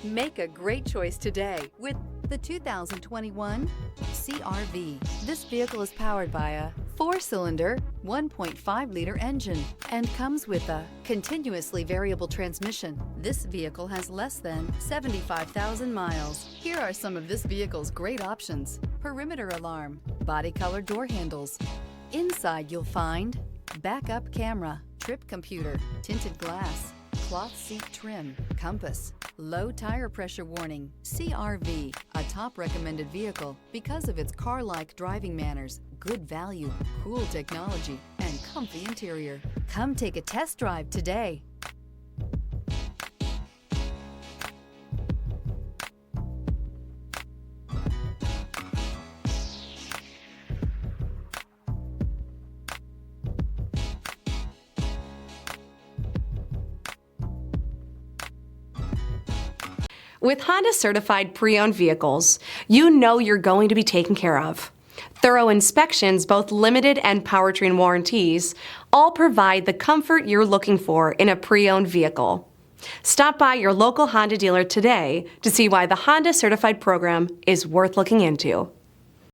Make a great choice today with the 2021 CR-V. This vehicle is powered by a 4-cylinder, 1.5-liter engine and comes with a continuously variable transmission. This vehicle has less than 75,000 miles. Here are some of this vehicle's great options: perimeter alarm, body color door handles. Inside you'll find backup camera, trip computer, tinted glass, cloth seat trim, compass, low tire pressure warning. CR-V, a top recommended vehicle because of its car-like driving manners, good value, cool technology, and comfy interior. Come take a test drive today. With Honda certified pre-owned vehicles, you know you're going to be taken care of. Thorough inspections, both limited and powertrain warranties, all provide the comfort you're looking for in a pre-owned vehicle. Stop by your local Honda dealer today to see why the Honda certified program is worth looking into.